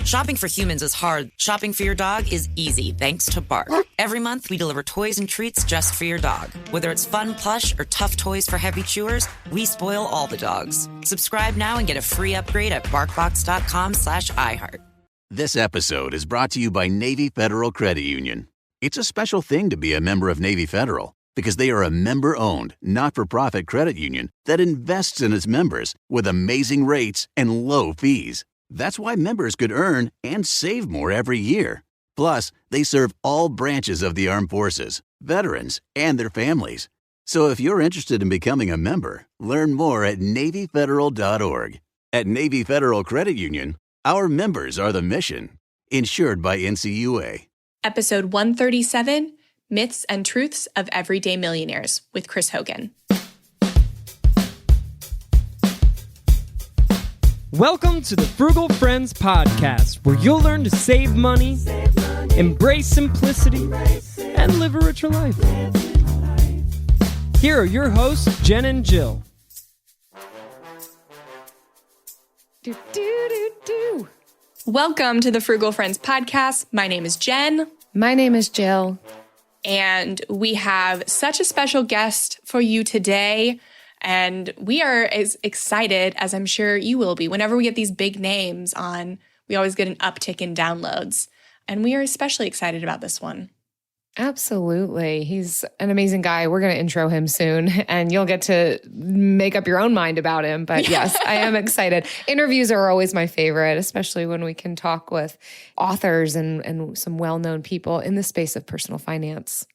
Shopping for humans is hard. Shopping for your dog is easy thanks to Bark. Every month, we deliver toys and treats just for your dog. Whether it's fun plush or tough toys for heavy chewers, we spoil all the dogs. Subscribe now and get a free upgrade at barkbox.com/iHeart. This episode is brought to you by Navy Federal Credit Union. It's a special thing to be a member of Navy Federal because they are a member-owned, not-for-profit credit union that invests in its members with amazing rates and low fees. That's why members could earn and save more every year. Plus, they serve all branches of the armed forces, veterans, and their families. So if you're interested in becoming a member, learn more at NavyFederal.org. At Navy Federal Credit Union, our members are the mission. Insured by NCUA. Episode 137, Myths and Truths of Everyday Millionaires with Chris Hogan. Welcome to the Frugal Friends podcast, where you'll learn to save money, embrace simplicity, and live a richer life. Here are your hosts, Jen and Jill. Welcome to the Frugal Friends podcast. My name is Jen. My name is Jill. And we have such a special guest for you today. And we are as excited as I'm sure you will be. Whenever we get these big names on, we always get an uptick in downloads. And we are especially excited about this one. Absolutely. He's an amazing guy. We're going to intro him soon, and you'll get to make up your own mind about him. But yes, I am excited. Interviews are always my favorite, especially when we can talk with authors and some well-known people in the space of personal finance.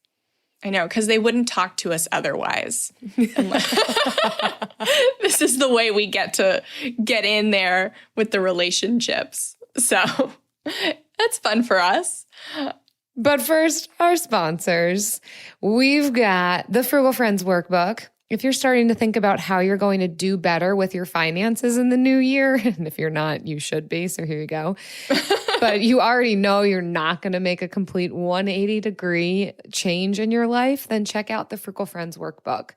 I know, because they wouldn't talk to us otherwise. This is the way we get to get in there with the relationships. So that's fun for us. But first, our sponsors. We've got the Frugal Friends Workbook. If you're starting to think about how you're going to do better with your finances in the new year, and if you're not, you should be, so here you go. But you already know you're not going to make a complete 180-degree change in your life, then check out the Frugal Friends Workbook.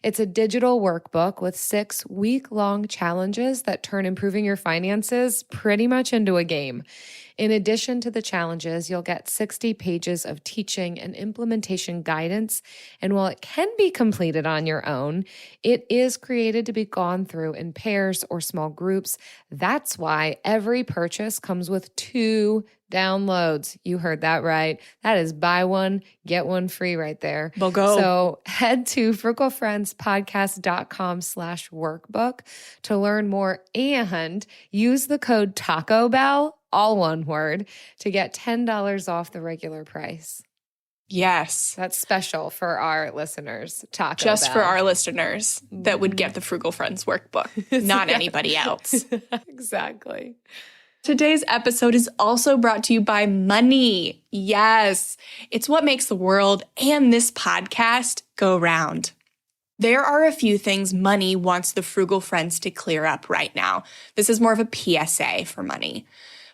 It's a digital workbook with 6 week-long challenges that turn improving your finances pretty much into a game. In addition to the challenges, you'll get 60 pages of teaching and implementation guidance. And while it can be completed on your own, it is created to be gone through in pairs or small groups. That's why every purchase comes with 2 downloads. You heard that right. That is buy one, get one free right there. We'll go. So head to frugalfriendspodcast.com/workbook to learn more and use the code Taco Bell, all one word, to get $10 off the regular price. Yes. That's special for our listeners. Taco Just Bell. for our listeners that would get the Frugal Friends Workbook, not anybody else. Exactly. Today's episode is also brought to you by money. Yes, it's what makes the world and this podcast go round. There are a few things money wants the Frugal Friends to clear up right now. This is more of a PSA for money.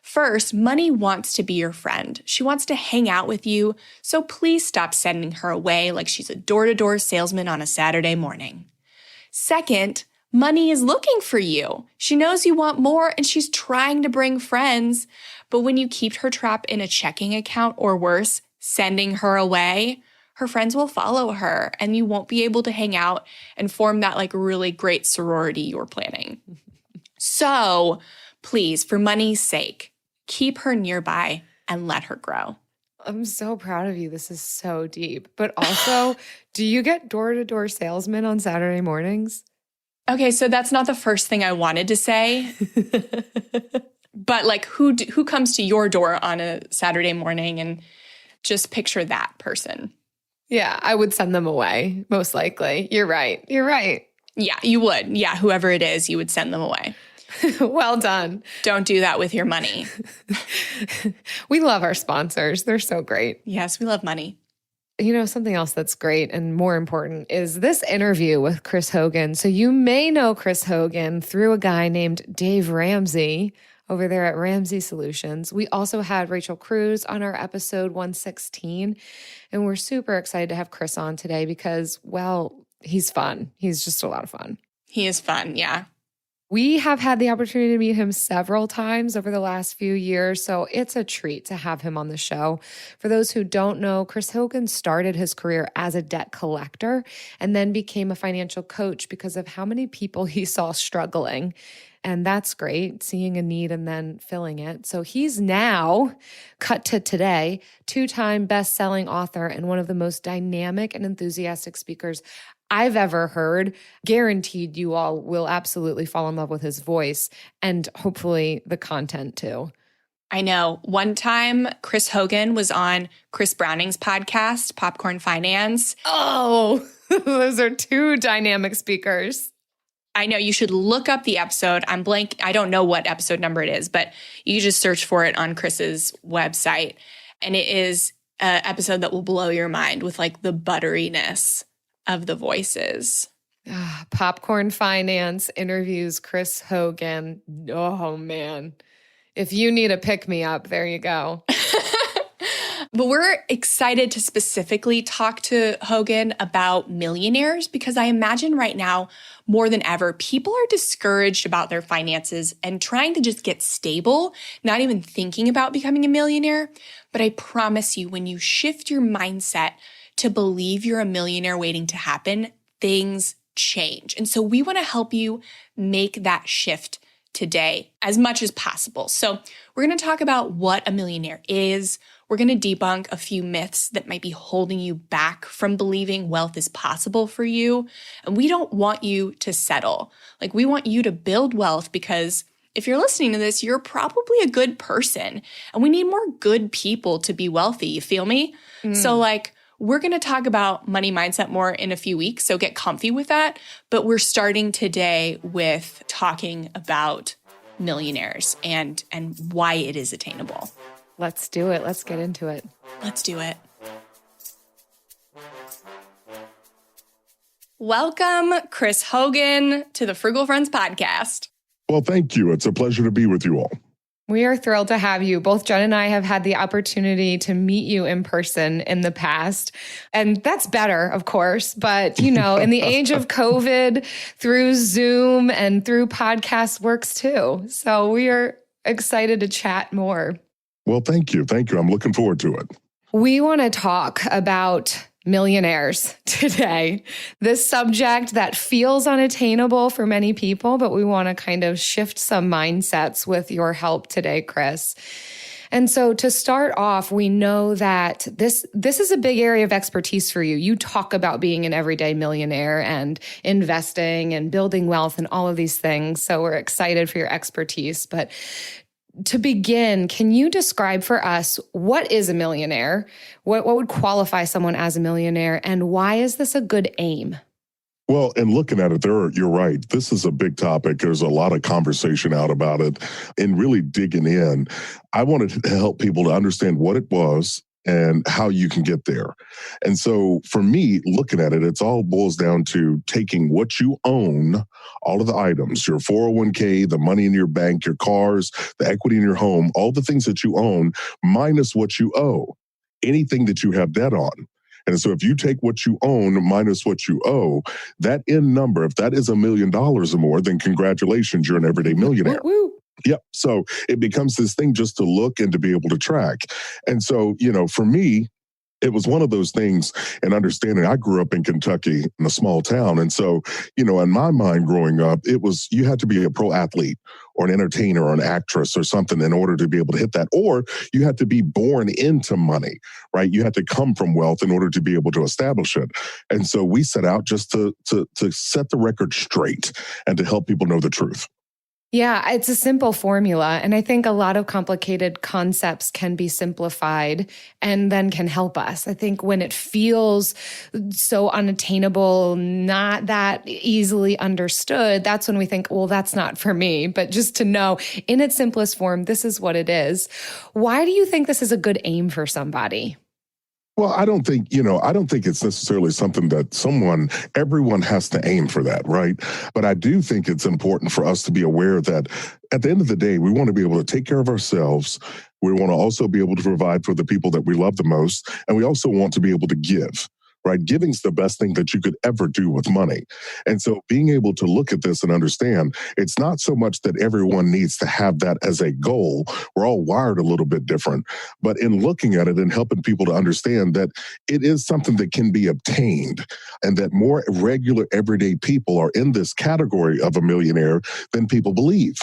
First, money wants to be your friend. She wants to hang out with you, so please stop sending her away like she's a door-to-door salesman on a Saturday morning. Second, money is looking for you. She knows you want more and she's trying to bring friends. But when you keep her trapped in a checking account or worse, sending her away, her friends will follow her and you won't be able to hang out and form that like really great sorority you're planning. So please, for money's sake, keep her nearby and let her grow. I'm so proud of you. This is so deep. But also, do you get door-to-door salesmen on Saturday mornings? Okay, so that's not the first thing I wanted to say, but like who comes to your door on a Saturday morning, and just picture that person. Yeah, I would send them away, most likely. You're right. Yeah, you would. Yeah, whoever it is, you would send them away. Well done. Don't do that with your money. We love our sponsors. They're so great. Yes, we love money. You know, something else that's great and more important is this interview with Chris Hogan. So you may know Chris Hogan through a guy named Dave Ramsey over there at Ramsey Solutions. We also had Rachel Cruz on our episode 116, and we're super excited to have Chris on today because, well, he's fun. He's just a lot of fun. He is fun, yeah. We have had the opportunity to meet him several times over the last few years, so it's a treat to have him on the show. For those who don't know, Chris Hogan started his career as a debt collector and then became a financial coach because of how many people he saw struggling. And that's great, seeing a need and then filling it. So he's now, cut to today, 2-time best-selling author and one of the most dynamic and enthusiastic speakers I've ever heard. Guaranteed you all will absolutely fall in love with his voice and hopefully the content too. I know. One time, Chris Hogan was on Chris Browning's podcast, Popcorn Finance. Oh, those are 2 dynamic speakers. I know. You should look up the episode. I'm blank. I don't know what episode number it is, but you just search for it on Chris's website. And it is an episode that will blow your mind with like the butteriness of the voices. Popcorn Finance interviews Chris Hogan. Oh, man. If you need a pick-me-up, there you go. But we're excited to specifically talk to Hogan about millionaires because I imagine right now, more than ever, people are discouraged about their finances and trying to just get stable, not even thinking about becoming a millionaire. But I promise you, when you shift your mindset to believe you're a millionaire waiting to happen, things change. And so we want to help you make that shift today as much as possible. So we're going to talk about what a millionaire is. We're going to debunk a few myths that might be holding you back from believing wealth is possible for you. And we don't want you to settle. Like, we want you to build wealth because if you're listening to this, you're probably a good person. And we need more good people to be wealthy. You feel me? So we're going to talk about money mindset more in a few weeks, so get comfy with that. But we're starting today with talking about millionaires and why it is attainable. Let's do it. Let's get into it. Let's do it. Welcome, Chris Hogan, to the Frugal Friends podcast. Well, thank you. It's a pleasure to be with you all. We are thrilled to have you. Both Jen and I have had the opportunity to meet you in person in the past. And that's better, of course. But, in the age of COVID, through Zoom and through podcasts works too. So we are excited to chat more. Well, thank you. Thank you. I'm looking forward to it. We want to talk about millionaires today. This subject that feels unattainable for many people, but we want to kind of shift some mindsets with your help today, Chris. And so to start off, we know that this is a big area of expertise for you. You talk about being an everyday millionaire and investing and building wealth and all of these things. So we're excited for your expertise. But to begin, can you describe for us what is a millionaire? What would qualify someone as a millionaire? And why is this a good aim? Well, and looking at it you're right. This is a big topic. There's a lot of conversation out about it. And really digging in, I wanted to help people to understand what it was and how you can get there. And so for me, looking at it, it's all boils down to taking what you own, all of the items, your 401k, the money in your bank, your cars, the equity in your home, all the things that you own, minus what you owe, anything that you have debt on. And so if you take what you own minus what you owe, that end number, if that is $1 million or more, then congratulations, you're an everyday millionaire. Woo-woo. Yep. So it becomes this thing just to look and to be able to track. And so, for me, it was one of those things and understanding. I grew up in Kentucky in a small town. And so, in my mind growing up, it was you had to be a pro athlete or an entertainer or an actress or something in order to be able to hit that. Or you had to be born into money, right? You had to come from wealth in order to be able to establish it. And so we set out just to set the record straight and to help people know the truth. Yeah, it's a simple formula. And I think a lot of complicated concepts can be simplified and then can help us. I think when it feels so unattainable, not that easily understood, that's when we think, well, that's not for me. But just to know in its simplest form, this is what it is. Why do you think this is a good aim for somebody? Well, I don't think it's necessarily something that everyone has to aim for that, right? But I do think it's important for us to be aware that at the end of the day, we want to be able to take care of ourselves. We want to also be able to provide for the people that we love the most. And we also want to be able to give, right? Giving's the best thing that you could ever do with money. And so being able to look at this and understand, it's not so much that everyone needs to have that as a goal. We're all wired a little bit different. But in looking at it and helping people to understand that it is something that can be obtained, and that more regular, everyday people are in this category of a millionaire than people believe.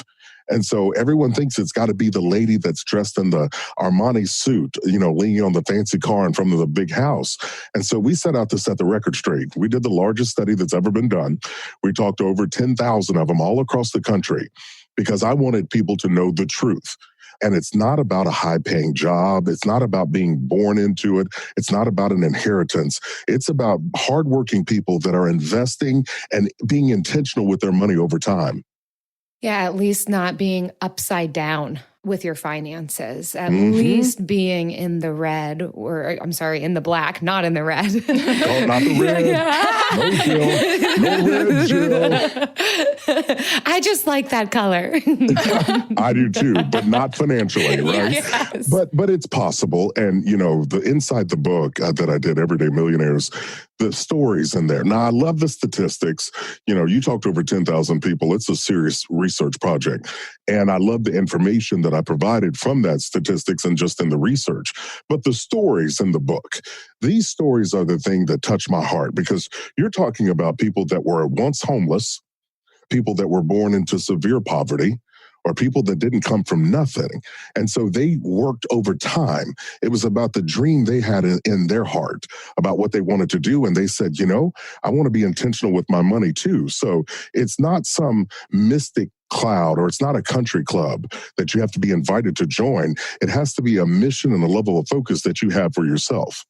And so everyone thinks it's got to be the lady that's dressed in the Armani suit, leaning on the fancy car in front of the big house. And so we set out to set the record straight. We did the largest study that's ever been done. We talked to over 10,000 of them all across the country because I wanted people to know the truth. And it's not about a high-paying job. It's not about being born into it. It's not about an inheritance. It's about hardworking people that are investing and being intentional with their money over time. Yeah, at least not being upside down with your finances, at least being in the red, or I'm sorry, in the black, not in the red. Oh, not the red. No, Jill. No red, Jill. I just like that color. I do too, but not financially, right? Yes. But it's possible. And, inside the book that I did, Everyday Millionaires, the stories in there. Now, I love the statistics. You talked to over 10,000 people. It's a serious research project. And I love the information that I provided from that statistics and just in the research. But the stories in the book, these stories are the thing that touch my heart, because you're talking about people that were once homeless, people that were born into severe poverty, or people that didn't come from nothing. And so they worked over time. It was about the dream they had in their heart about what they wanted to do. And they said, I want to be intentional with my money too. So it's not some mystic cloud, or it's not a country club that you have to be invited to join. It has to be a mission and a level of focus that you have for yourself.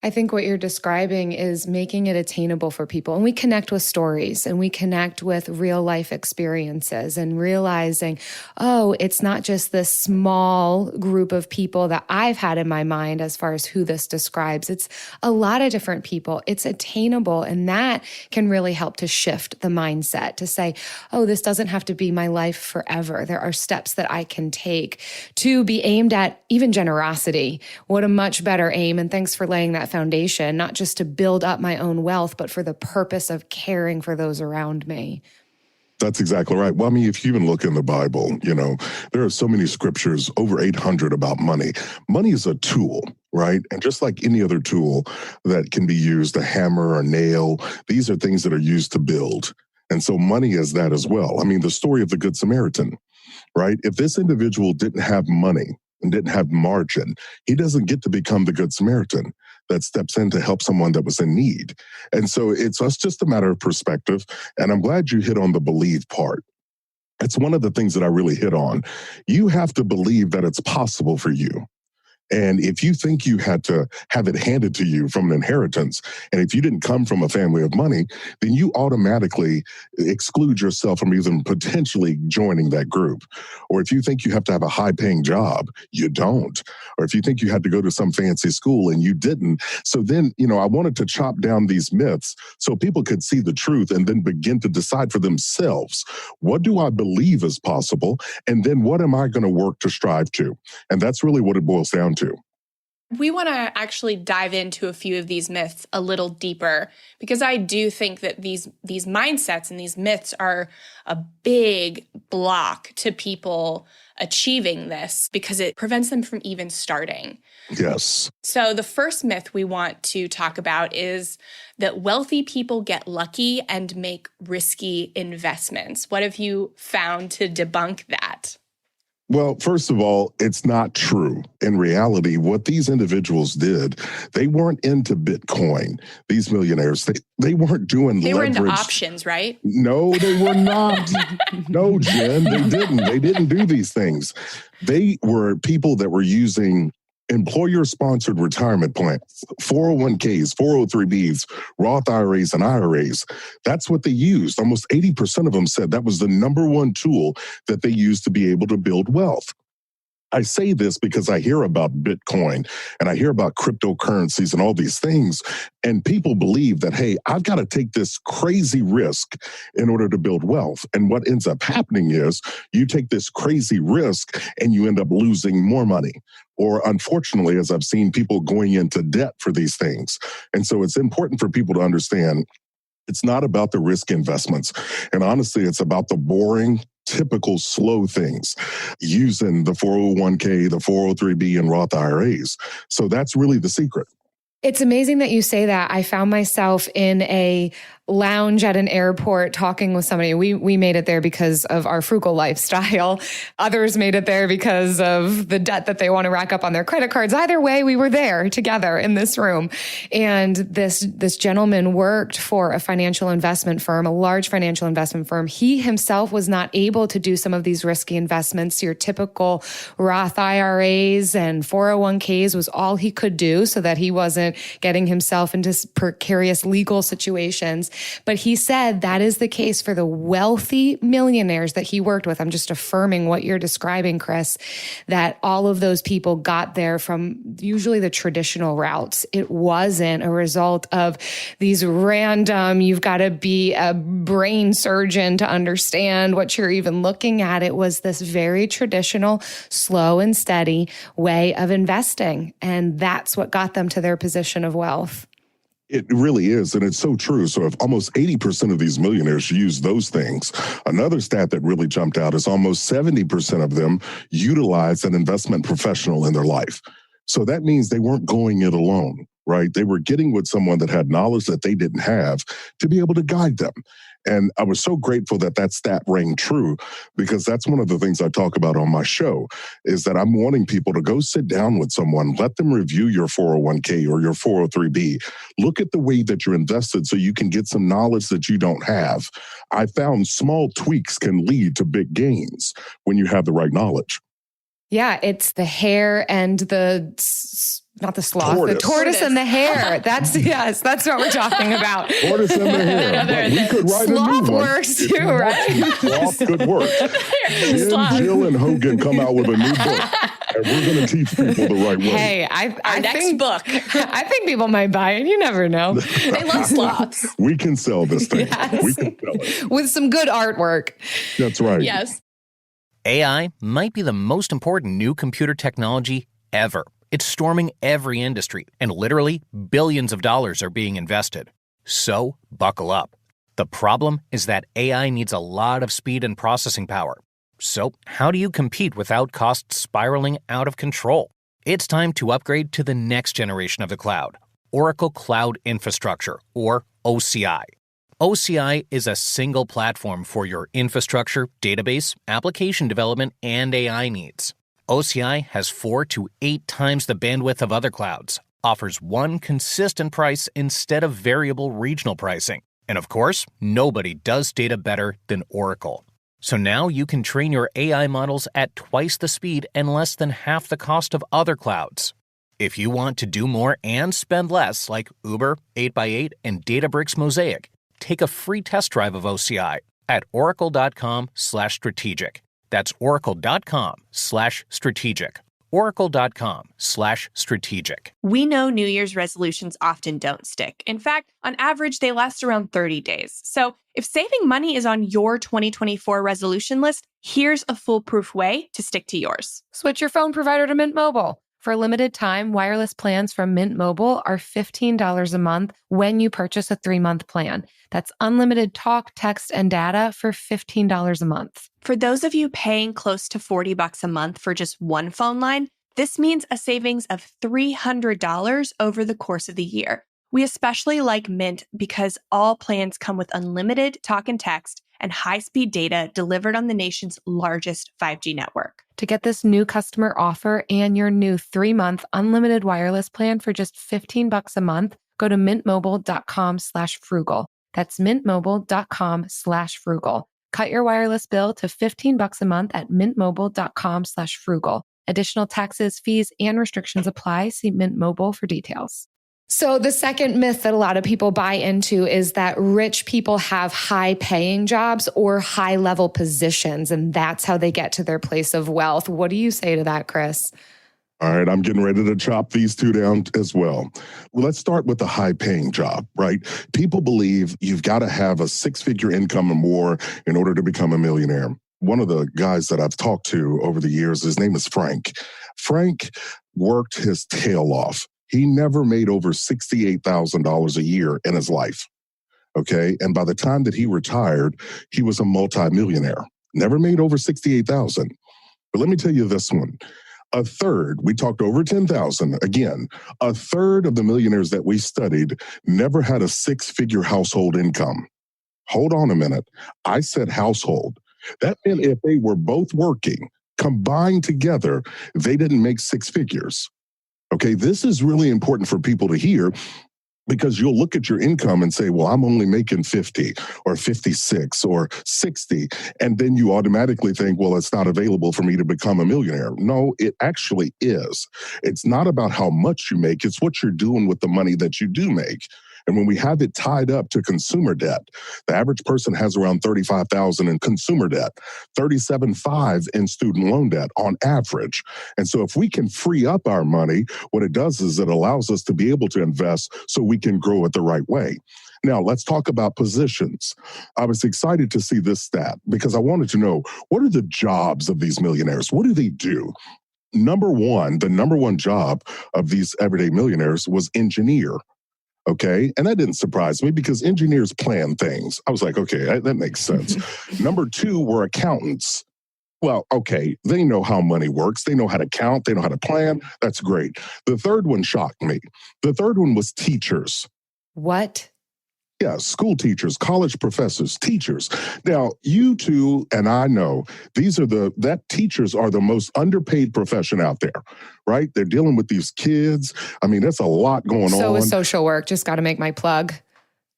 I think what you're describing is making it attainable for people. And we connect with stories and we connect with real life experiences and realizing, it's not just this small group of people that I've had in my mind as far as who this describes. It's a lot of different people. It's attainable. And that can really help to shift the mindset to say, this doesn't have to be my life forever. There are steps that I can take to be aimed at even generosity. What a much better aim. And thanks for laying that foundation, not just to build up my own wealth, but for the purpose of caring for those around me. That's exactly right. Well, if you even look in the Bible, there are so many scriptures, over 800 about money. Money is a tool, right? And just like any other tool that can be used, a hammer, a nail, these are things that are used to build. And so money is that as well. The story of the Good Samaritan, right? If this individual didn't have money and didn't have margin, he doesn't get to become the Good Samaritan that steps in to help someone that was in need. And so it's just a matter of perspective. And I'm glad you hit on the believe part. It's one of the things that I really hit on. You have to believe that it's possible for you. And if you think you had to have it handed to you from an inheritance, and if you didn't come from a family of money, then you automatically exclude yourself from even potentially joining that group. Or if you think you have to have a high-paying job, you don't. Or if you think you had to go to some fancy school and you didn't. So then, I wanted to chop down these myths so people could see the truth and then begin to decide for themselves, what do I believe is possible? And then what am I going to work to strive to? And that's really what it boils down to. We want to actually dive into a few of these myths a little deeper, because I do think that these mindsets and these myths are a big block to people achieving this, because it prevents them from even starting. Yes. So the first myth we want to talk about is that wealthy people get lucky and make risky investments. What have you found to debunk that? Well, first of all, it's not true. In reality, what these individuals did, they weren't into Bitcoin. These millionaires, they weren't doing They leverage. were into options, right? No, they were not. No, Jen, they didn't. They didn't do these things. They were people that were using employer-sponsored retirement plans, 401ks, 403bs, Roth IRAs, and IRAs. That's what they used. Almost 80% of them said that was the number one tool that they used to be able to build wealth. I say this because I hear about Bitcoin and I hear about cryptocurrencies and all these things. And people believe that, hey, I've got to take this crazy risk in order to build wealth. And what ends up happening is you take this crazy risk and you end up losing more money. Or unfortunately, as I've seen, people going into debt for these things. And so it's important for people to understand it's not about the risk investments. And honestly, it's about the boring, typical slow things using the 401k, the 403b, and Roth IRAs. So that's really the secret. It's amazing that you say that. I found myself in a lounge at an airport talking with somebody. We made it there because of our frugal lifestyle. Others made it there because of the debt that they want to rack up on their credit cards. Either way, we were there together in this room. And this gentleman worked for a financial investment firm, a large financial investment firm. He himself was not able to do some of these risky investments. Your typical Roth IRAs and 401ks was all he could do so that he wasn't getting himself into precarious legal situations. But he said that is the case for the wealthy millionaires that he worked with. I'm just affirming what you're describing, Chris, that all of those people got there from usually the traditional routes. It wasn't a result of these random, you've got to be a brain surgeon to understand what you're even looking at. It was this very traditional, slow and steady way of investing. And that's what got them to their position of wealth. It really is. And it's so true. So if almost 80% of these millionaires use those things, another stat that really jumped out is almost 70% of them utilize an investment professional in their life. So that means they weren't going it alone, right? They were getting with someone that had knowledge that they didn't have to be able to guide them. And I was so grateful that that stat rang true, because that's one of the things I talk about on my show is that I'm wanting people to go sit down with someone, let them review your 401k or your 403b. Look at the way that you're invested so you can get some knowledge that you don't have. I found small tweaks can lead to big gains when you have the right knowledge. Yeah, it's the hair and not the sloth, the tortoise and the hare. That's what we're talking about. Tortoise and the hare. We could write sloth a new one. Works too, right? Sloth could work. Jill and Hogan come out with a new book, and we're going to teach people the right way. Hey, Our next book. I think people might buy it. You never know. They love sloths. We can sell this thing. Yes. We can sell it. With some good artwork. That's right. Yes. AI might be the most important new computer technology ever. It's storming every industry, and literally billions of dollars are being invested. So, buckle up. The problem is that AI needs a lot of speed and processing power. So, how do you compete without costs spiraling out of control? It's time to upgrade to the next generation of the cloud, Oracle Cloud Infrastructure, or OCI. OCI is a single platform for your infrastructure, database, application development, and AI needs. OCI has 4 to 8 times the bandwidth of other clouds, offers one consistent price instead of variable regional pricing. And of course, nobody does data better than Oracle. So now you can train your AI models at twice the speed and less than half the cost of other clouds. If you want to do more and spend less, like Uber, 8x8, and Databricks Mosaic, take a free test drive of OCI at oracle.com/strategic. That's oracle.com/strategic. oracle.com/strategic. We know New Year's resolutions often don't stick. In fact, on average, they last around 30 days. So if saving money is on your 2024 resolution list, here's a foolproof way to stick to yours. Switch your phone provider to Mint Mobile. For a limited time, wireless plans from Mint Mobile are $15 a month when you purchase a 3-month plan. That's unlimited talk, text, and data for $15 a month. For those of you paying close to $40 a month for just one phone line, this means a savings of $300 over the course of the year. We especially like Mint because all plans come with unlimited talk and text and high-speed data delivered on the nation's largest 5G network. To get this new customer offer and your new 3-month unlimited wireless plan for just $15 a month, go to mintmobile.com/frugal. That's mintmobile.com/frugal. Cut your wireless bill to $15 a month at mintmobile.com/frugal. Additional taxes, fees, and restrictions apply. See Mint Mobile for details. So the second myth that a lot of people buy into is that rich people have high paying jobs or high level positions, and that's how they get to their place of wealth. What do you say to that, Chris? All right, I'm getting ready to chop these two down as well. Let's start with the high-paying job, right? People believe you've got to have a six-figure income or more in order to become a millionaire. One of the guys that I've talked to over the years, his name is Frank. Frank worked his tail off. He never made over $68,000 a year in his life, okay? And by the time that he retired, he was a multimillionaire. Never made over $68,000. But let me tell you this one. A third, we talked over 10,000. Again, a third of the millionaires that we studied never had a six-figure household income. Hold on a minute. I said household. That meant if they were both working, combined together, they didn't make six figures. Okay, this is really important for people to hear, because you'll look at your income and say, well, I'm only making 50 or 56 or 60. And then you automatically think, well, it's not available for me to become a millionaire. No, it actually is. It's not about how much you make. It's what you're doing with the money that you do make. And when we have it tied up to consumer debt, the average person has around $35,000 in consumer debt, $37,500 in student loan debt on average. And so if we can free up our money, what it does is it allows us to be able to invest so we can grow it the right way. Now, let's talk about positions. I was excited to see this stat because I wanted to know, what are the jobs of these millionaires? What do they do? The number one job of these everyday millionaires was engineer. Okay. And that didn't surprise me because engineers plan things. I was like, okay, that makes sense. Number two were accountants. Well, okay, they know how money works. They know how to count. They know how to plan. That's great. The third one shocked me. The third one was teachers. What? Yeah, school teachers, college professors, teachers. Now, you two and I know that teachers are the most underpaid profession out there, right? They're dealing with these kids. I mean, that's a lot going on. So is social work. Just got to make my plug.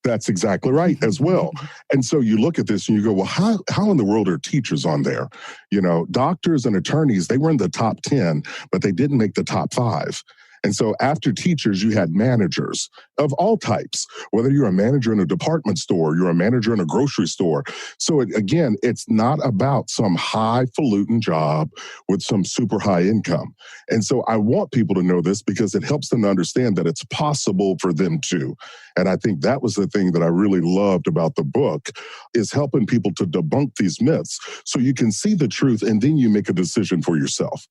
That's exactly right as well. And so you look at this and you go, well, how in the world are teachers on there? You know, doctors and attorneys, they were in the top 10, but they didn't make the top 5. And so after teachers, you had managers of all types, whether you're a manager in a department store, you're a manager in a grocery store. So again, it's not about some highfalutin job with some super high income. And so I want people to know this because it helps them to understand that it's possible for them too. And I think that was the thing that I really loved about the book, is helping people to debunk these myths so you can see the truth and then you make a decision for yourself.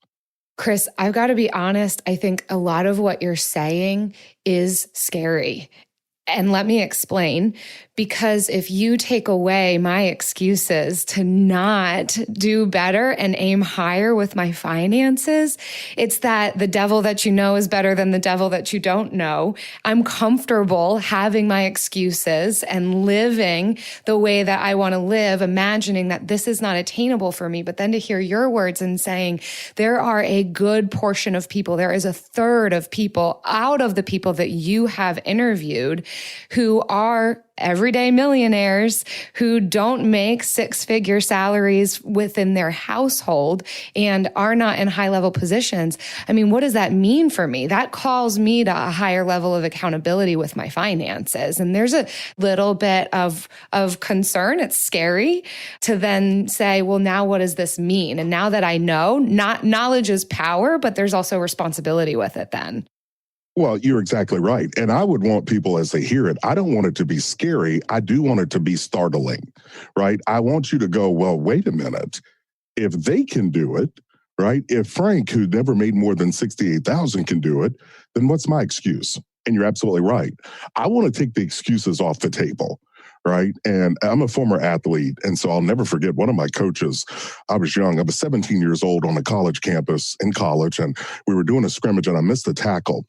Chris, I've got to be honest. I think a lot of what you're saying is scary. And let me explain, because if you take away my excuses to not do better and aim higher with my finances, it's that the devil that you know is better than the devil that you don't know. I'm comfortable having my excuses and living the way that I want to live, imagining that this is not attainable for me. But then to hear your words and saying there are a good portion of people, there is a third of people out of the people that you have interviewed who are everyday millionaires who don't make six-figure salaries within their household and are not in high-level positions. I mean, what does that mean for me? That calls me to a higher level of accountability with my finances. And there's a little bit of concern. It's scary to then say, well, now what does this mean? And now that I know, not knowledge is power, but there's also responsibility with it then. Well, you're exactly right. And I would want people, as they hear it, I don't want it to be scary. I do want it to be startling, right? I want you to go, well, wait a minute. If they can do it, right? If Frank, who never made more than $68,000 can do it, then what's my excuse? And you're absolutely right. I want to take the excuses off the table. Right. And I'm a former athlete. And so I'll never forget one of my coaches. I was young. I was 17 years old on a college campus in college. And we were doing a scrimmage and I missed a tackle.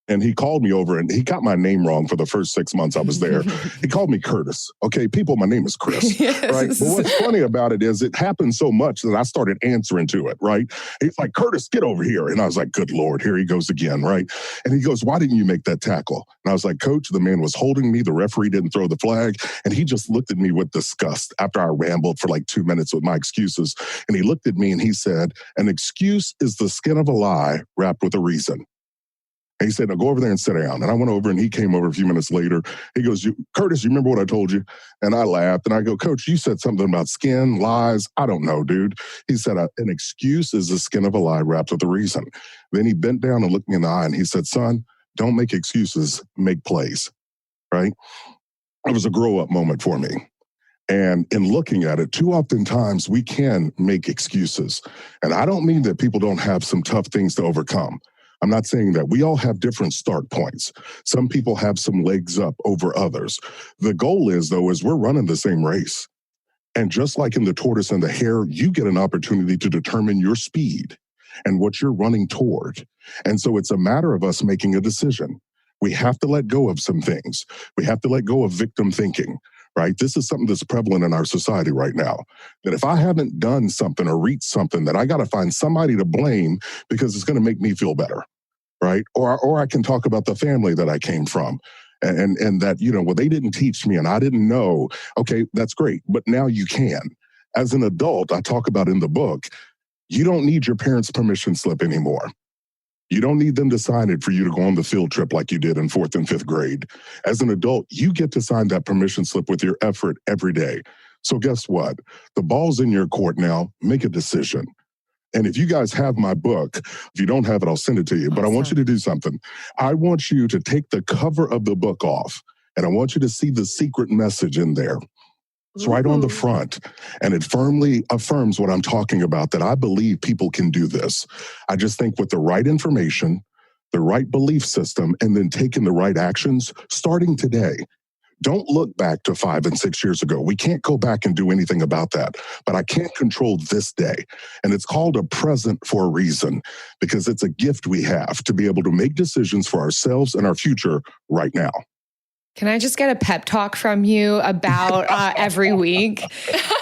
And he called me over and he got my name wrong for the first 6 months I was there. He called me Curtis. Okay, people, my name is Chris. Yes. Right. But what's funny about it is it happened so much that I started answering to it. Right. He's like, Curtis, get over here. And I was like, good Lord, here he goes again. Right. And he goes, why didn't you make that tackle? And I was like, Coach, the man was holding me. The referee didn't throw the flag. And he just looked at me with disgust after I rambled for like 2 minutes with my excuses. And he looked at me and he said, an excuse is the skin of a lie wrapped with a reason. And he said, "Now go over there and sit down." And I went over and he came over a few minutes later. He goes, "Curtis, you remember what I told you?" And I laughed and I go, "Coach, you said something about skin, lies." "I don't know, dude." He said, "An excuse is the skin of a lie wrapped with a reason." Then he bent down and looked me in the eye and he said, "Son, don't make excuses, make plays." Right? It was a grow up moment for me. And in looking at it, too often times we can make excuses. And I don't mean that people don't have some tough things to overcome. I'm not saying that. We all have different start points. Some people have some legs up over others. The goal is, though, is we're running the same race. And just like in the tortoise and the hare, you get an opportunity to determine your speed and what you're running toward. And so it's a matter of us making a decision. We have to let go of some things. We have to let go of victim thinking, right? This is something that's prevalent in our society right now. That if I haven't done something or reached something, that I got to find somebody to blame because it's going to make me feel better, right? Or I can talk about the family that I came from. And that, well, they didn't teach me and I didn't know. Okay, that's great. But now you can. As an adult, I talk about in the book, you don't need your parents' permission slip anymore. You don't need them to sign it for you to go on the field trip like you did in 4th and 5th grade. As an adult, you get to sign that permission slip with your effort every day. So guess what? The ball's in your court now. Make a decision. And if you guys have my book, if you don't have it, I'll send it to you. But I want you to do something. I want you to take the cover of the book off, and I want you to see the secret message in there. It's right on the front, and it firmly affirms what I'm talking about, that I believe people can do this. I just think with the right information, the right belief system, and then taking the right actions, starting today. Don't look back to 5 and 6 years ago. We can't go back and do anything about that, but I can't control this day. And it's called a present for a reason, because it's a gift we have to be able to make decisions for ourselves and our future right now. Can I just get a pep talk from you about every week?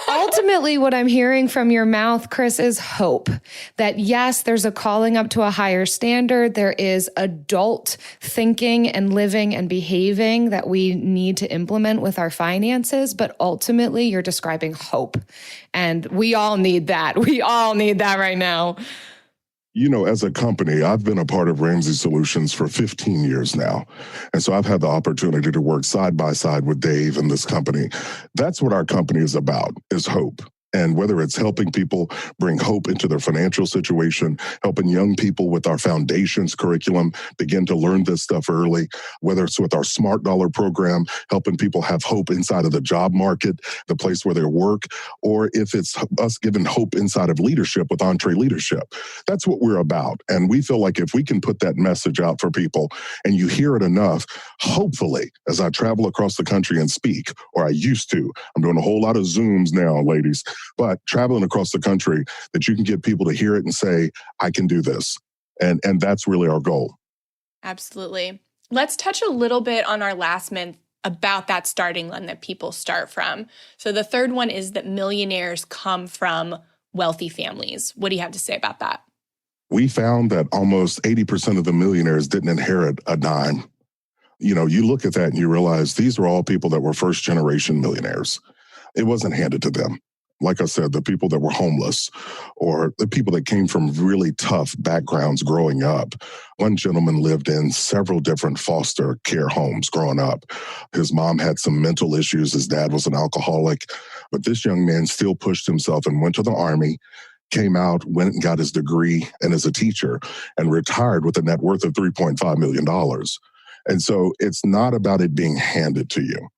Ultimately, what I'm hearing from your mouth, Chris, is hope. That yes, there's a calling up to a higher standard. There is adult thinking and living and behaving that we need to implement with our finances. But ultimately, you're describing hope. And we all need that. We all need that right now. As a company, I've been a part of Ramsey Solutions for 15 years now. And so I've had the opportunity to work side by side with Dave and this company. That's what our company is about, is hope. And whether it's helping people bring hope into their financial situation, helping young people with our foundations curriculum begin to learn this stuff early, whether it's with our Smart Dollar program, helping people have hope inside of the job market, the place where they work, or if it's us giving hope inside of leadership with Entree Leadership. That's what we're about. And we feel like if we can put that message out for people and you hear it enough, hopefully, as I travel across the country and speak, or I used to, I'm doing a whole lot of Zooms now, ladies, but traveling across the country, that you can get people to hear it and say, I can do this. And that's really our goal. Absolutely. Let's touch a little bit on our last myth about that starting line that people start from. So the third one is that millionaires come from wealthy families. What do you have to say about that? We found that almost 80% of the millionaires didn't inherit a dime. You look at that and you realize these were all people that were first generation millionaires. It wasn't handed to them. Like I said, the people that were homeless or the people that came from really tough backgrounds growing up. One gentleman lived in several different foster care homes growing up. His mom had some mental issues. His dad was an alcoholic. But this young man still pushed himself and went to the Army, came out, went and got his degree and as a teacher, and retired with a net worth of $3.5 million. And so it's not about it being handed to you.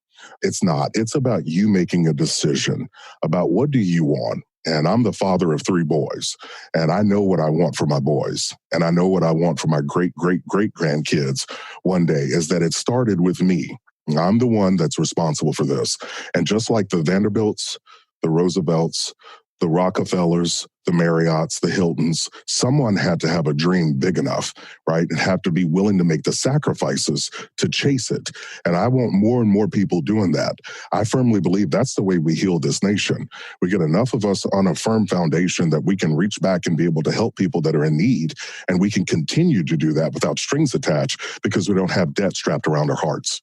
It's not. It's about you making a decision about what do you want. And I'm the father of 3 boys, and I know what I want for my boys. And I know what I want for my great, great, great grandkids one day, is that it started with me. I'm the one that's responsible for this. And just like the Vanderbilts, the Roosevelts, the Rockefellers, the Marriotts, the Hiltons, someone had to have a dream big enough, right? And have to be willing to make the sacrifices to chase it. And I want more and more people doing that. I firmly believe that's the way we heal this nation. We get enough of us on a firm foundation that we can reach back and be able to help people that are in need. And we can continue to do that without strings attached because we don't have debt strapped around our hearts.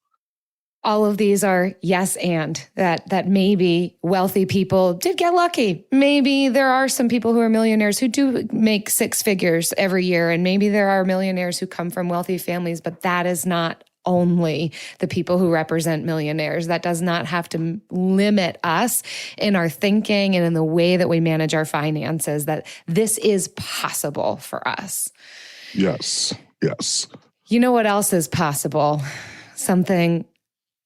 All of these are yes and that maybe wealthy people did get lucky. Maybe there are some people who are millionaires who do make six figures every year. And maybe there are millionaires who come from wealthy families, but that is not only the people who represent millionaires. That does not have to limit us in our thinking and in the way that we manage our finances, that this is possible for us. Yes. Yes. You know what else is possible? Something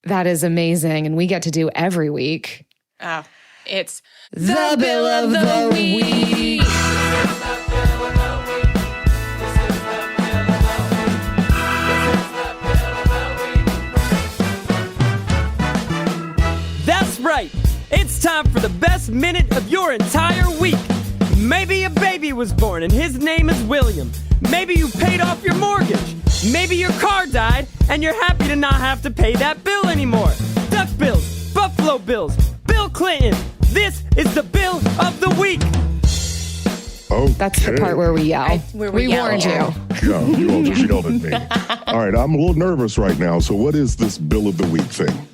that is amazing and we get to do every week. Oh, it's the Bill of the Week. That's right. It's time for the best minute of your entire week. Maybe a baby was born and his name is William. Maybe you paid off your mortgage. Maybe your car died and you're happy to not have to pay that bill anymore. Duck bills, Buffalo Bills, Bill Clinton. This is the Bill of the Week. Okay. That's the part where we yell. We warned you. Yeah, you all just yelled at me. All right, I'm a little nervous right now. So what is this Bill of the Week thing?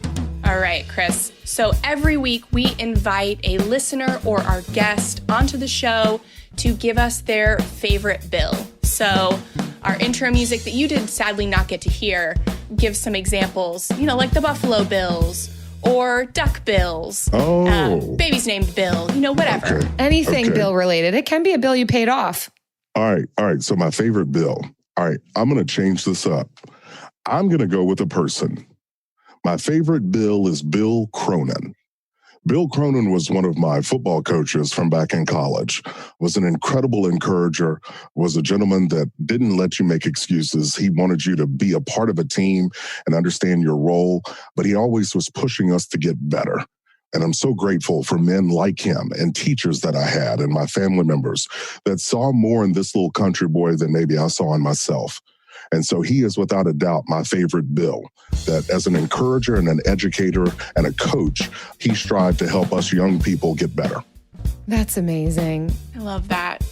All right, Chris. So every week we invite a listener or our guest onto the show to give us their favorite bill. So our intro music that you did sadly not get to hear gives some examples, like the Buffalo Bills or Duck Bills. Oh. Baby's named Bill, whatever. Okay. Anything bill related. It can be a bill you paid off. All right. So my favorite bill. All right, I'm going to change this up. I'm going to go with a person. My favorite Bill is Bill Cronin. Bill Cronin was one of my football coaches from back in college, was an incredible encourager, was a gentleman that didn't let you make excuses. He wanted you to be a part of a team and understand your role, but he always was pushing us to get better. And I'm so grateful for men like him and teachers that I had and my family members that saw more in this little country boy than maybe I saw in myself. And so he is without a doubt my favorite Bill, that as an encourager and an educator and a coach, he strived to help us young people get better. That's amazing. I love that.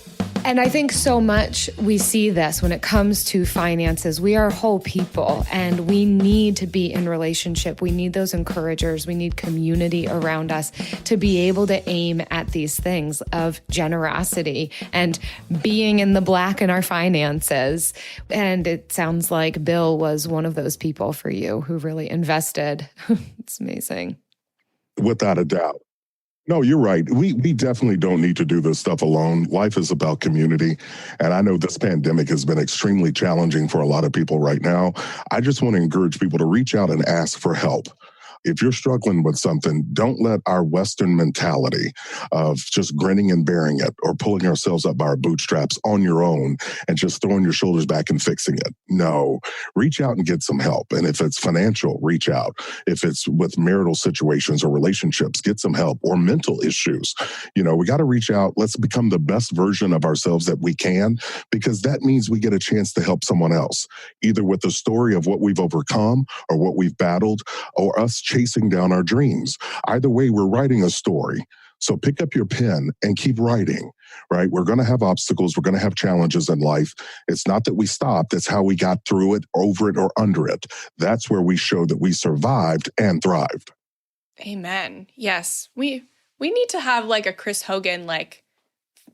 And I think so much we see this when it comes to finances. We are whole people and we need to be in relationship. We need those encouragers. We need community around us to be able to aim at these things of generosity and being in the black in our finances. And it sounds like Bill was one of those people for you who really invested. It's amazing. Without a doubt. No, you're right. We definitely don't need to do this stuff alone. Life is about community. And I know this pandemic has been extremely challenging for a lot of people right now. I just want to encourage people to reach out and ask for help. If you're struggling with something, don't let our Western mentality of just grinning and bearing it or pulling ourselves up by our bootstraps on your own and just throwing your shoulders back and fixing it. No, reach out and get some help. And if it's financial, reach out. If it's with marital situations or relationships, get some help, or mental issues. We got to reach out. Let's become the best version of ourselves that we can, because that means we get a chance to help someone else, either with the story of what we've overcome or what we've battled, or us chasing down our dreams. Either way, we're writing a story. So pick up your pen and keep writing, right? We're going to have obstacles. We're going to have challenges in life. It's not that we stopped. It's how we got through it, over it, or under it. That's where we show that we survived and thrived. Amen. Yes. We need to have like a Chris Hogan,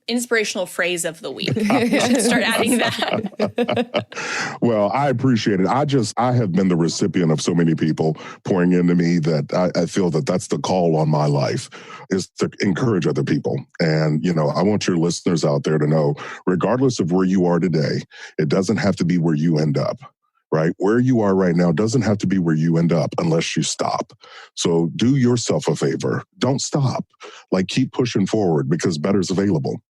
inspirational phrase of the week. We should start adding that. Well, I appreciate it. I have been the recipient of so many people pouring into me that I feel that that's the call on my life, is to encourage other people. And, I want your listeners out there to know, regardless of where you are today, it doesn't have to be where you end up. Right? Where you are right now doesn't have to be where you end up unless you stop. So do yourself a favor. Don't stop. Keep pushing forward, because better's available.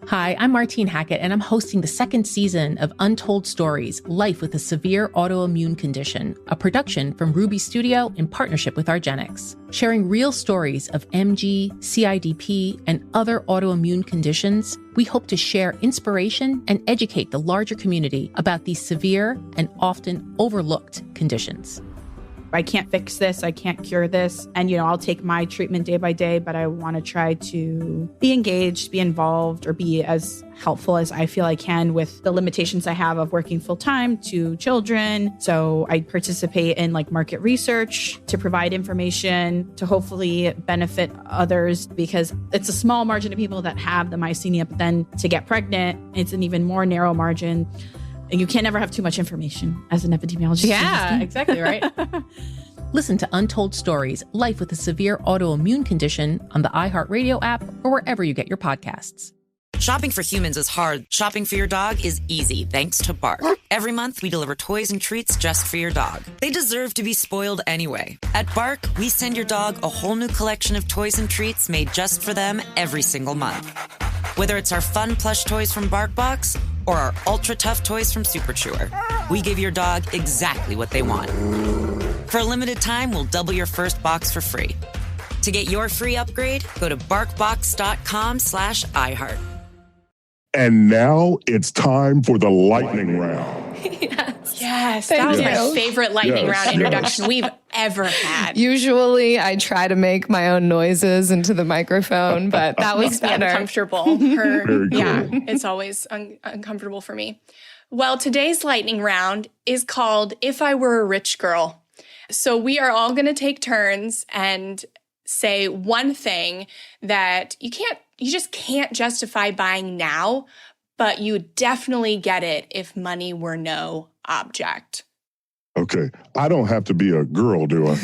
Hi, I'm Martine Hackett, and I'm hosting the second season of Untold Stories, Life with a Severe Autoimmune Condition, a production from Ruby Studio in partnership with Argenix, sharing real stories of MG, CIDP, and other autoimmune conditions. We hope to share inspiration and educate the larger community about these severe and often overlooked conditions. I can't fix this, I can't cure this. And, I'll take my treatment day by day, but I want to try to be engaged, be involved, or be as helpful as I feel I can with the limitations I have of working full time to children. So I participate in market research to provide information to hopefully benefit others, because it's a small margin of people that have the myasthenia, but then to get pregnant, it's an even more narrow margin. You can't ever have too much information as an epidemiologist. Yeah, exactly right. Listen to Untold Stories, Life with a Severe Autoimmune Condition on the iHeartRadio app or wherever you get your podcasts. Shopping for humans is hard. Shopping for your dog is easy, thanks to Bark. Every month, we deliver toys and treats just for your dog. They deserve to be spoiled anyway. At Bark, we send your dog a whole new collection of toys and treats made just for them every single month. Whether it's our fun plush toys from BarkBox or our ultra tough toys from Super Chewer, we give your dog exactly what they want. For a limited time, we'll double your first box for free. To get your free upgrade, go to barkbox.com/iHeart. And now it's time for the lightning round. Yes, that was my favorite lightning round introduction we've ever had. Usually I try to make my own noises into the microphone, but that was better. Uncomfortable. Yeah, it's always uncomfortable for me. Well, today's lightning round is called If I Were a Rich Girl. So we are all going to take turns and say one thing that you just can't justify buying now, but you would definitely get it if money were no object. Okay. I don't have to be a girl, do I?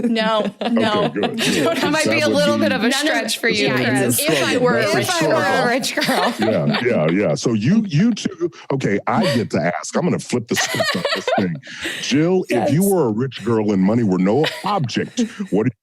No. Okay, good. That might be a little bit of a stretch for you, Chris. If I were a rich girl. Yeah. So you two, okay, I get to ask. I'm going to flip the script on this thing. Jill, if you were a rich girl and money were no object, what do you buy?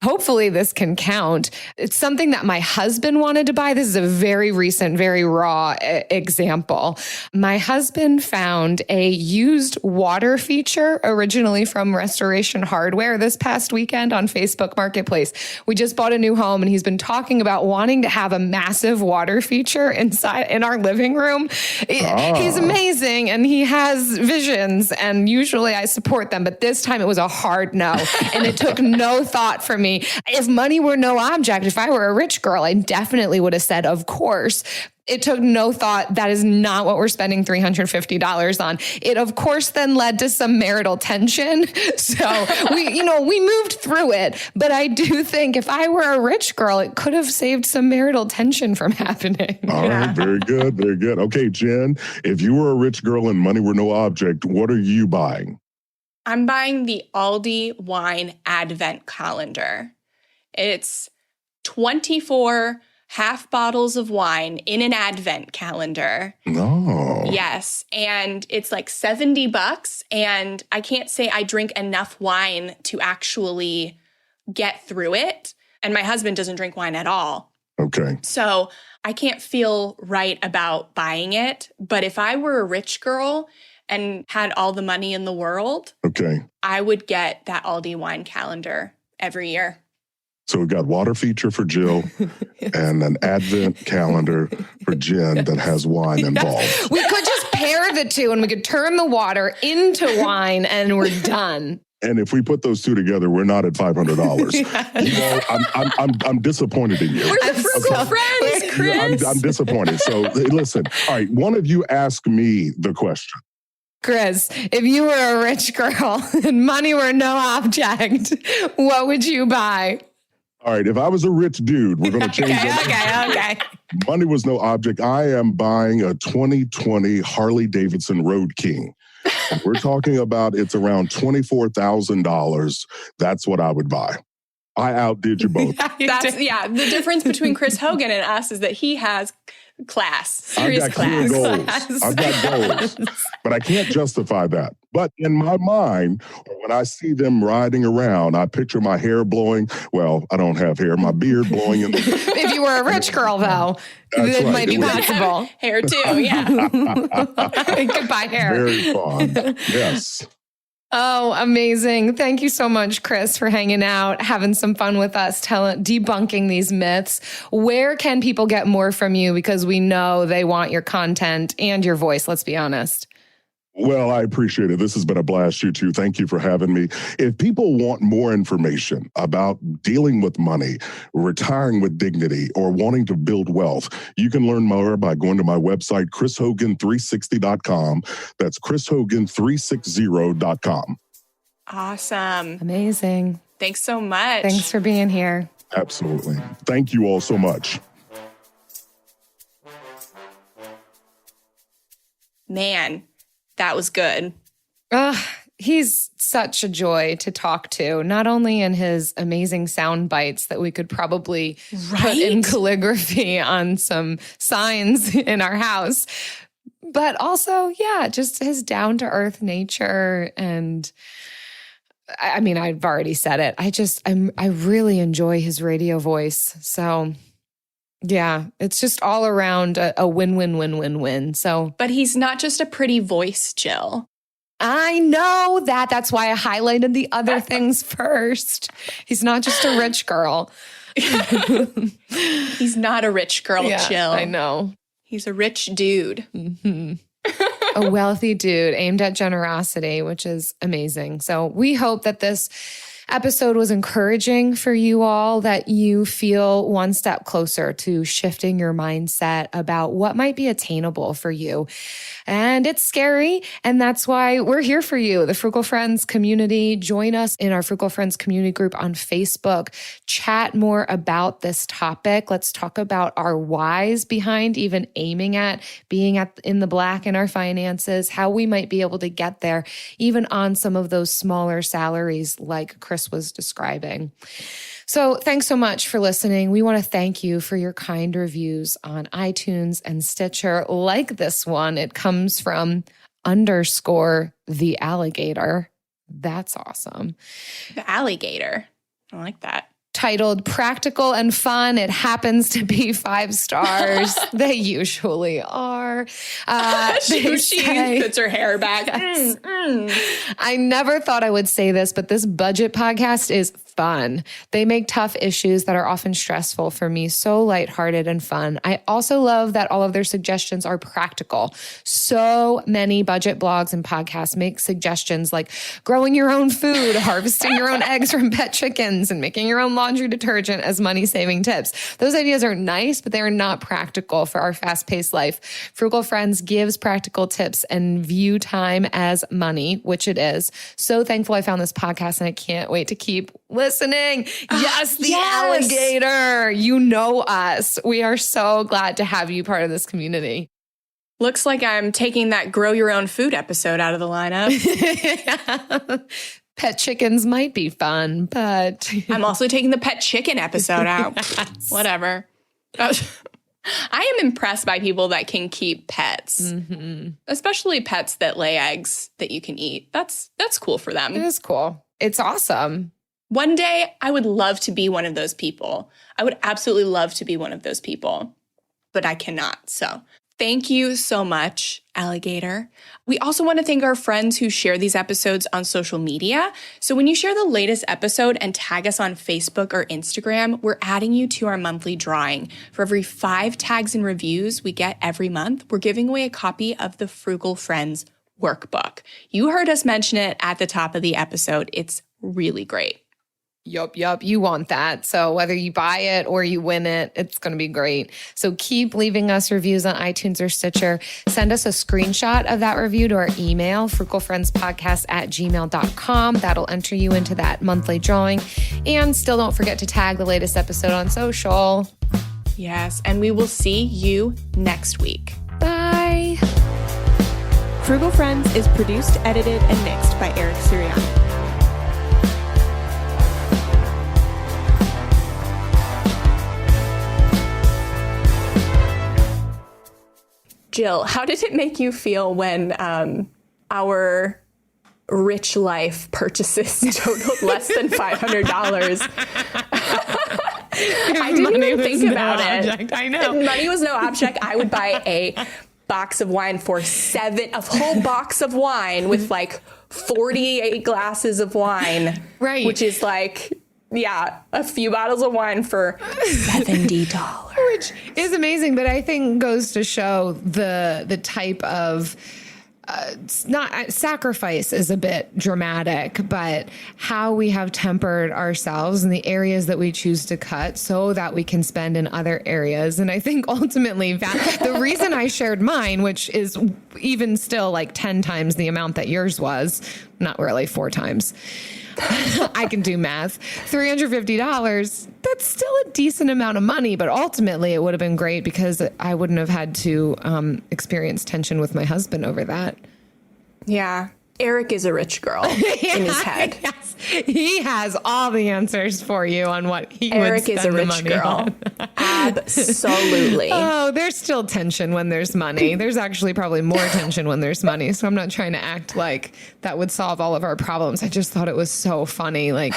Hopefully this can count. It's something that my husband wanted to buy. This is a very recent, very raw example. My husband found a used water feature originally from Restoration Hardware this past weekend on Facebook Marketplace. We just bought a new home and he's been talking about wanting to have a massive water feature inside in our living room. He's amazing and he has visions, and usually I support them, but this time it was a hard no. And it took no thought for me. If money were no object, if I were a rich girl, I definitely would have said, of course. It took no thought. That is not what we're spending $350 on. It, of course, then led to some marital tension. So we moved through it. But I do think if I were a rich girl, it could have saved some marital tension from happening. All right. Very good. Very good. Okay, Jen, if you were a rich girl and money were no object, what are you buying? I'm buying the Aldi Wine Advent Calendar. It's 24 half bottles of wine in an Advent calendar. No. Yes. And it's like $70. And I can't say I drink enough wine to actually get through it. And my husband doesn't drink wine at all. Okay. So I can't feel right about buying it. But if I were a rich girl and had all the money in the world, okay, I would get that Aldi wine calendar every year. So we've got water feature for Jill and an Advent calendar for Jen that has wine involved. We could just pair the two and we could turn the water into wine and we're done. And if we put those two together, we're not at $500. I'm disappointed in you. We're the frugal friends, Chris. I'm disappointed. So listen, all right, one of you ask me the question. Chris, if you were a rich girl and money were no object, what would you buy? All right, if I was a rich dude, we're going to change that. Okay. Money was no object. I am buying a 2020 Harley Davidson Road King. We're talking about it's around $24,000. That's what I would buy. I outdid you both. The difference between Chris Hogan and us is that he has class, serious class. I've got goals, but I can't justify that. But in my mind, when I see them riding around, I picture my hair blowing. Well, I don't have hair. My beard blowing. If you were a rich girl, though, it might be possible. Hair too, yeah. Goodbye hair. Very fun. Yes. Oh, amazing. Thank you so much, Chris, for hanging out, having some fun with us, debunking these myths. Where can people get more from you? Because we know they want your content and your voice, let's be honest. Well, I appreciate it. This has been a blast, you two. Thank you for having me. If people want more information about dealing with money, retiring with dignity, or wanting to build wealth, you can learn more by going to my website, chrishogan360.com. That's chrishogan360.com. Awesome. Amazing. Thanks so much. Thanks for being here. Absolutely. Thank you all so much. Man, that was good. He's such a joy to talk to, not only in his amazing sound bites that we could probably put in calligraphy on some signs in our house, but also, just his down-to-earth nature. And I mean, I've already said it. I really enjoy his radio voice. So yeah, it's just all around a win-win-win-win-win. So, but he's not just a pretty voice, Jill. I know that. That's why I highlighted the other things first. He's not just a rich girl. He's not a rich girl, Jill. I know. He's a rich dude. Mm-hmm. A wealthy dude aimed at generosity, which is amazing. So we hope that this episode was encouraging for you all, that you feel one step closer to shifting your mindset about what might be attainable for you. And it's scary, and that's why we're here for you, the Frugal Friends community. Join us in our Frugal Friends community group on Facebook. Chat more about this topic. Let's talk about our whys behind even aiming at being in the black in our finances, how we might be able to get there, even on some of those smaller salaries like Chris was describing. So thanks so much for listening. We want to thank you for your kind reviews on iTunes and Stitcher, like this one. It comes from _the alligator. That's awesome. The alligator. I like that. Titled Practical and Fun. It happens to be 5 stars. They usually are. She puts her hair back. Yes. I never thought I would say this, but this budget podcast is fun. They make tough issues that are often stressful for me so lighthearted and fun. I also love that all of their suggestions are practical. So many budget blogs and podcasts make suggestions like growing your own food, harvesting your own eggs from pet chickens, and making your own laundry detergent as money-saving tips. Those ideas are nice, but they are not practical for our fast-paced life. Frugal Friends gives practical tips and view time as money, which it is. So thankful I found this podcast, and I can't wait to keep listening. Yes, the alligator. You know us. We are so glad to have you part of this community. Looks like I'm taking that grow your own food episode out of the lineup. Pet chickens might be fun, but I'm also taking the pet chicken episode out. Yes. Whatever. I am impressed by people that can keep pets, especially pets that lay eggs that you can eat. That's cool for them. It is cool. It's awesome. One day, I would love to be one of those people. I would absolutely love to be one of those people, but I cannot. So thank you so much, alligator. We also want to thank our friends who share these episodes on social media. So when you share the latest episode and tag us on Facebook or Instagram, we're adding you to our monthly drawing. For every 5 tags and reviews we get every month, we're giving away a copy of the Frugal Friends workbook. You heard us mention it at the top of the episode. It's really great. Yup. You want that. So whether you buy it or you win it, it's going to be great. So keep leaving us reviews on iTunes or Stitcher. Send us a screenshot of that review to our email, frugalfriendspodcast@gmail.com. That'll enter you into that monthly drawing. And still don't forget to tag the latest episode on social. Yes, and we will see you next week. Bye. Frugal Friends is produced, edited, and mixed by Eric Sirianni. Jill, how did it make you feel when our rich life purchases totaled less than $500? I didn't even think about it. I know. If money was no object, I would buy a box of wine for a whole box of wine with like 48 glasses of wine. Right. Which is like, a few bottles of wine for $70. Which is amazing, but I think goes to show the type of it's not sacrifice is a bit dramatic, but how we have tempered ourselves in the areas that we choose to cut so that we can spend in other areas. And I think ultimately the reason I shared mine, which is even still like 10 times the amount that yours was, not really 4 times. I can do math. $350, that's still a decent amount of money, but ultimately it would have been great because I wouldn't have had to experience tension with my husband over that. Yeah. Eric is a rich girl in his head. Yes. He has all the answers for you on what he Eric would spend is a rich girl. Absolutely. Oh, there's still tension when there's money. There's actually probably more tension when there's money. So I'm not trying to act like that would solve all of our problems. I just thought it was so funny. Like,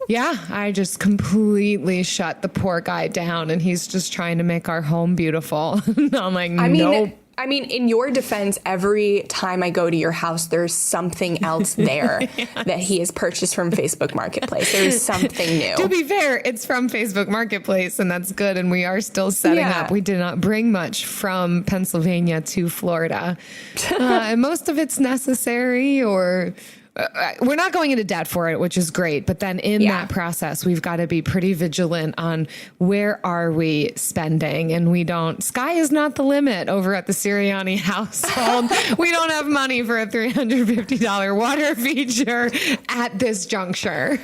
yeah, I just completely shut the poor guy down and he's just trying to make our home beautiful. I'm like, nope. I mean, in your defense, every time I go to your house, there's something else there that he has purchased from Facebook Marketplace. There's something new. To be fair, it's from Facebook Marketplace, and that's good. And we are still setting up. We did not bring much from Pennsylvania to Florida. And most of it's necessary or... we're not going into debt for it, which is great. But then in that process, we've got to be pretty vigilant on where are we spending. And we don't, sky is not the limit over at the Sirianni household. We don't have money for a $350 water feature at this juncture.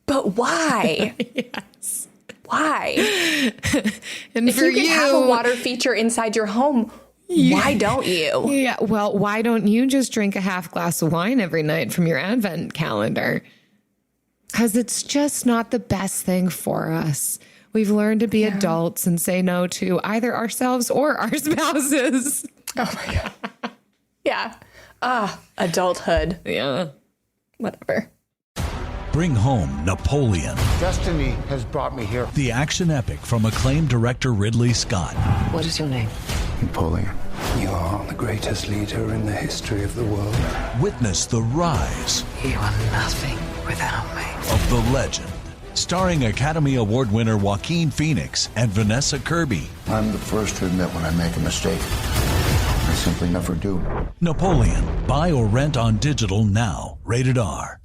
But why? Yes. Why? And if you can have a water feature inside your home, why don't you? Yeah, well, why don't you just drink a half glass of wine every night from your Advent calendar? Because it's just not the best thing for us. We've learned to be adults and say no to either ourselves or our spouses. Oh my God. Yeah. Adulthood. Yeah. Whatever. Bring home Napoleon. Destiny has brought me here. The action epic from acclaimed director Ridley Scott. What is your name? Napoleon. You are the greatest leader in the history of the world. Witness the rise. You are nothing without me. Of the legend. Starring Academy Award winner Joaquin Phoenix and Vanessa Kirby. I'm the first to admit when I make a mistake. I simply never do. Napoleon. Buy or rent on digital now. Rated R.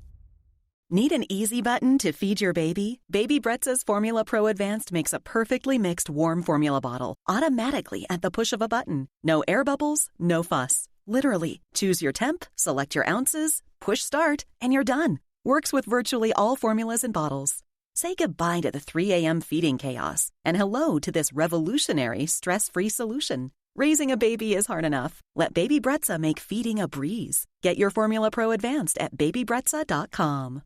Need an easy button to feed your baby? Baby Brezza's Formula Pro Advanced makes a perfectly mixed warm formula bottle automatically at the push of a button. No air bubbles, no fuss. Literally, choose your temp, select your ounces, push start, and you're done. Works with virtually all formulas and bottles. Say goodbye to the 3 a.m. feeding chaos and hello to this revolutionary stress-free solution. Raising a baby is hard enough. Let Baby Brezza make feeding a breeze. Get your Formula Pro Advanced at babybrezza.com.